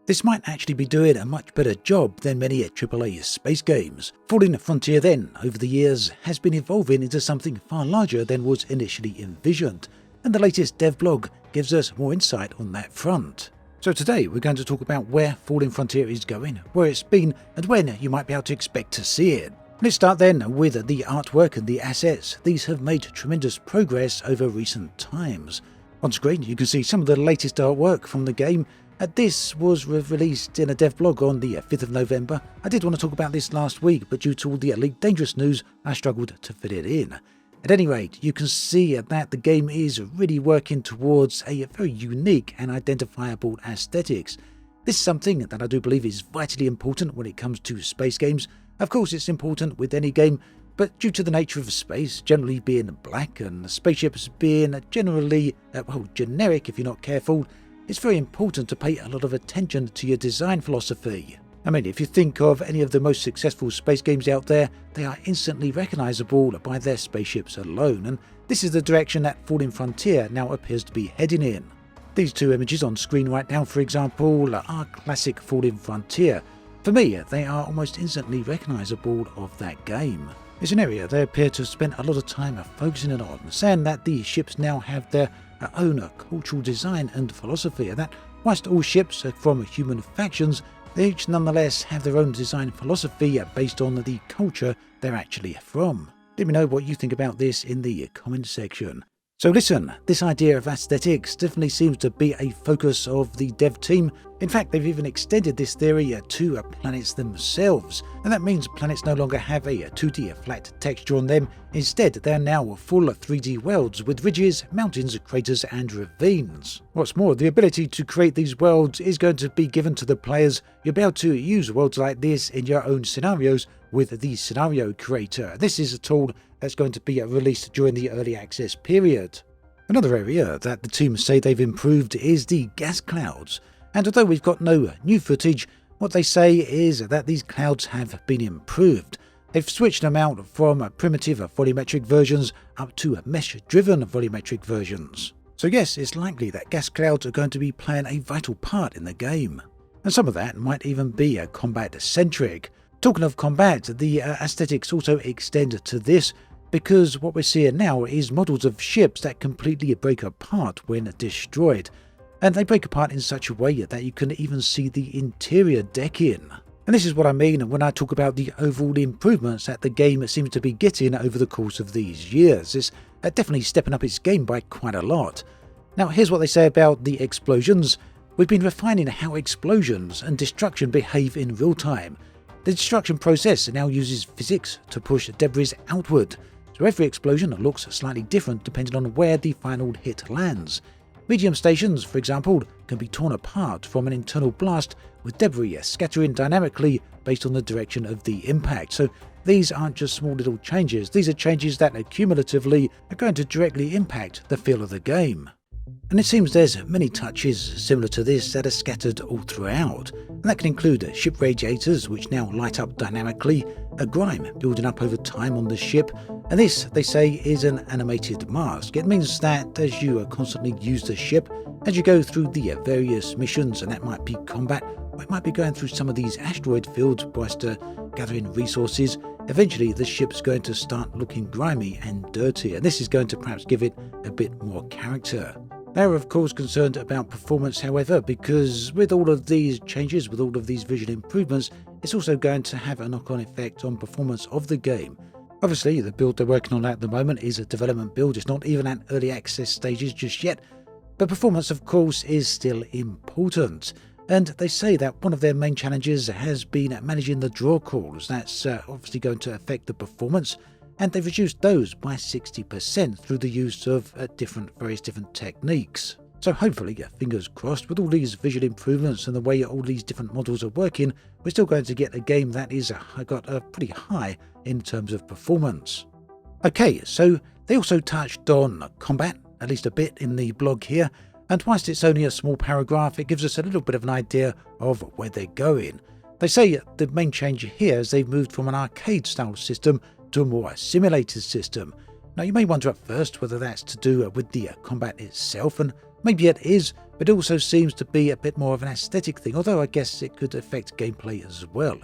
This might actually be doing a much better job than many AAA space games. Fallen Frontier then, over the years, has been evolving into something far larger than was initially envisioned, and the latest dev blog gives us more insight on that front. So today we're going to talk about where Fallen Frontier is going, where it's been, and when you might be able to expect to see it. Let's start then with the artwork and the assets. These have made tremendous progress over recent times. On screen you can see some of the latest artwork from the game. This was released in a dev blog on the 5th of November. I did want to talk about this last week, but due to all the Elite Dangerous news, I struggled to fit it in. At any rate, you can see that the game is really working towards a very unique and identifiable aesthetics. This is something that I do believe is vitally important when it comes to space games. Of course, it's important with any game, but due to the nature of space generally being black and spaceships being generally, generic if you're not careful, it's very important to pay a lot of attention to your design philosophy. I mean, if you think of any of the most successful space games out there, they are instantly recognizable by their spaceships alone, and this is the direction that Fallen Frontier now appears to be heading in. These two images on screen right now, for example, are classic Fallen Frontier. For me, they are almost instantly recognizable of that game. It's an area they appear to have spent a lot of time focusing on, saying that the ships now have their own cultural design and philosophy, and that whilst all ships are from human factions, they each nonetheless have their own design philosophy based on the culture they're actually from. Let me know what you think about this in the comment section. So listen, this idea of aesthetics definitely seems to be a focus of the dev team. In fact, they've even extended this theory to planets themselves, and that means planets no longer have a 2D flat texture on them. Instead, they're now full 3D worlds with ridges, mountains, craters and ravines. What's more, the ability to create these worlds is going to be given to the players. You'll be able to use worlds like this in your own scenarios with the Scenario Creator. This is a tool that's going to be released during the early access period. Another area that the team say they've improved is the gas clouds, and although we've got no new footage, what they say is that these clouds have been improved. They've switched them out from primitive volumetric versions up to mesh-driven volumetric versions. So yes, it's likely that gas clouds are going to be playing a vital part in the game, and some of that might even be combat-centric. Talking of combat, the aesthetics also extend to this, because what we're seeing now is models of ships that completely break apart when destroyed, and they break apart in such a way that you can even see the interior decking. And this is what I mean when I talk about the overall improvements that the game seems to be getting over the course of these years. It's definitely stepping up its game by quite a lot. Now here's what they say about the explosions. We've been refining how explosions and destruction behave in real time. The destruction process now uses physics to push debris outward, so every explosion looks slightly different depending on where the final hit lands. Medium stations, for example, can be torn apart from an internal blast, with debris scattering dynamically based on the direction of the impact. So these aren't just small little changes, these are changes that cumulatively are going to directly impact the feel of the game. And it seems there's many touches similar to this that are scattered all throughout, and that can include ship radiators which now light up dynamically, a grime building up over time on the ship, and this, they say, is an animated mask. It means that as you constantly use the ship, as you go through the various missions, and that might be combat, or it might be going through some of these asteroid fields whilst gathering resources, eventually the ship's going to start looking grimy and dirty, and this is going to perhaps give it a bit more character. They're of course concerned about performance, however, because with all of these changes, with all of these visual improvements, it's also going to have a knock-on effect on performance of the game. Obviously, the build they're working on at the moment is a development build. It's not even at early access stages just yet, but performance of course is still important. And they say that one of their main challenges has been managing the draw calls. That's obviously going to affect the performance, and they've reduced those by 60% through the use of various different techniques. So hopefully, fingers crossed, with all these visual improvements and the way all these different models are working, we're still going to get a game that is got pretty high in terms of performance. Okay, so they also touched on combat, at least a bit in the blog here, and whilst it's only a small paragraph, it gives us a little bit of an idea of where they're going. They say the main change here is they've moved from an arcade-style system to a more simulated system. Now you may wonder at first whether that's to do with the combat itself, and maybe it is, but it also seems to be a bit more of an aesthetic thing, although I guess it could affect gameplay as well.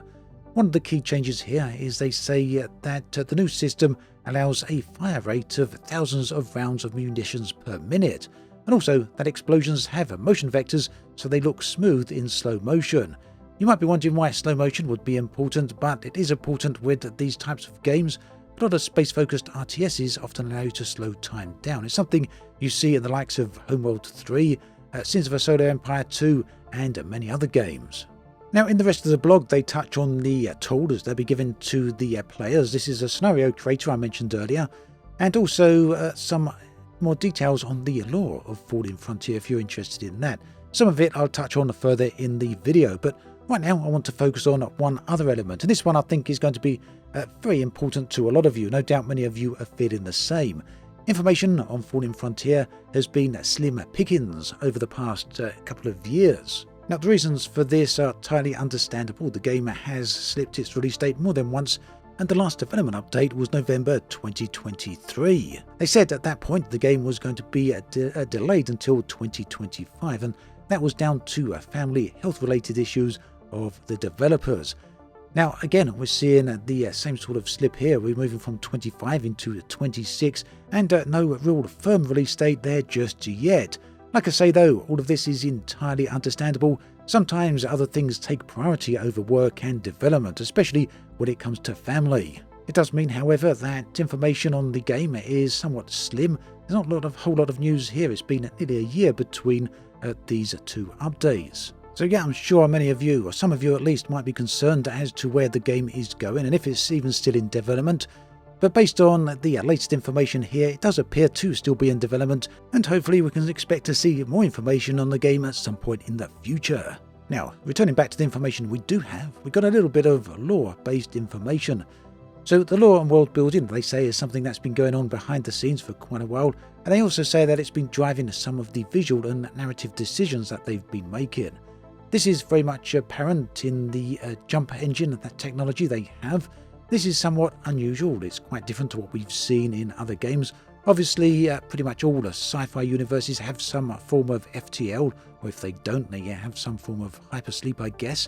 One of the key changes here is they say that the new system allows a fire rate of thousands of rounds of munitions per minute, and also that explosions have motion vectors so they look smooth in slow motion. You might be wondering why slow motion would be important, but it is important with these types of games. A lot of space-focused RTSs often allow you to slow time down. It's something you see in the likes of Homeworld 3, Sins of a Solar Empire 2, and many other games. Now, in the rest of the blog, they touch on the tools they'll be given to the players. This is a scenario creator I mentioned earlier, and also some more details on the lore of Fallen Frontier if you're interested in that. Some of it I'll touch on further in the video, but right now I want to focus on one other element, and this one I think is going to be very important to a lot of you. No doubt many of you are feeling the same. Information on Fallen Frontier has been slim pickings over the past couple of years. Now, the reasons for this are entirely understandable. The game has slipped its release date more than once, and the last development update was November 2023. They said at that point the game was going to be delayed until 2025, and that was down to family health-related issues of the developers. Now, again, we're seeing the same sort of slip here. We're moving from 25 into 26, and no real firm release date there just yet. Like I say though, all of this is entirely understandable. Sometimes other things take priority over work and development, especially when it comes to family. It does mean, however, that information on the game is somewhat slim. There's not a whole lot of news here. It's been nearly a year between these two updates. So yeah, I'm sure many of you, or some of you at least, might be concerned as to where the game is going and if it's even still in development. But based on the latest information here, it does appear to still be in development, and hopefully we can expect to see more information on the game at some point in the future. Now, returning back to the information we do have, we've got a little bit of lore-based information. So the lore and world building, they say, is something that's been going on behind the scenes for quite a while, and they also say that it's been driving some of the visual and narrative decisions that they've been making. This is very much apparent in the jump engine and that technology they have. This is somewhat unusual. It's quite different to what we've seen in other games. Obviously, pretty much all the sci-fi universes have some form of FTL, or if they don't, they have some form of hypersleep, I guess.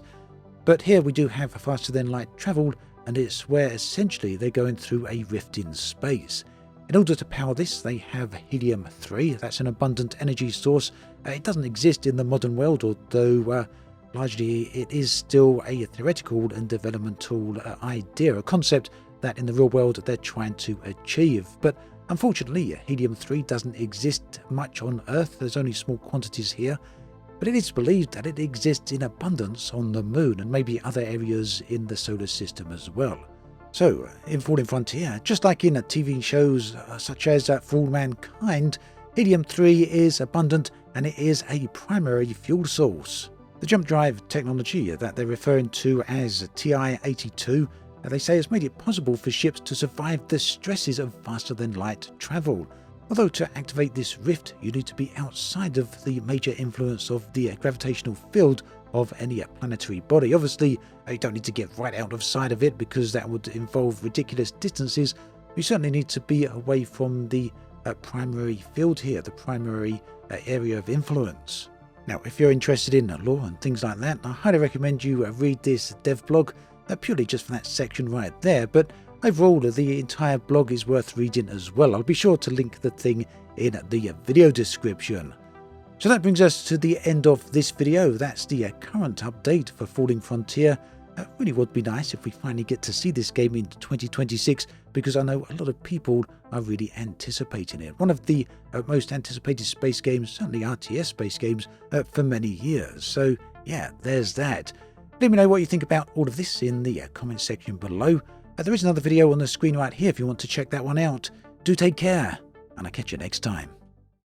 But here we do have faster-than-light travel, and it's where essentially they're going through a rift in space. In order to power this, they have helium-3. That's an abundant energy source. It doesn't exist in the modern world, although largely it is still a theoretical and developmental idea, a concept that in the real world they're trying to achieve. But unfortunately, helium-3 doesn't exist much on Earth. There's only small quantities here. But it is believed that it exists in abundance on the Moon and maybe other areas in the solar system as well. So, in Fallen Frontier, just like in TV shows such as For All Mankind, helium-3 is abundant and it is a primary fuel source. The jump drive technology that they're referring to as TI-82, they say has made it possible for ships to survive the stresses of faster-than-light travel. Although to activate this rift, you need to be outside of the major influence of the gravitational field of any planetary body. Obviously, you don't need to get right outside of it because that would involve ridiculous distances. You certainly need to be away from the primary field here, the primary area of influence. Now, if you're interested in lore and things like that, I highly recommend you read this dev blog, purely just for that section right there, but overall the entire blog is worth reading as well. I'll be sure to link the thing in the video description. So that brings us to the end of this video. That's the current update for Fallen Frontier. It really would be nice if we finally get to see this game in 2026, because I know a lot of people are really anticipating it. One of the most anticipated space games, certainly RTS space games, for many years. So yeah, there's that. Let me know what you think about all of this in the comment section below. There is another video on the screen right here if you want to check that one out. Do take care, and I'll catch you next time.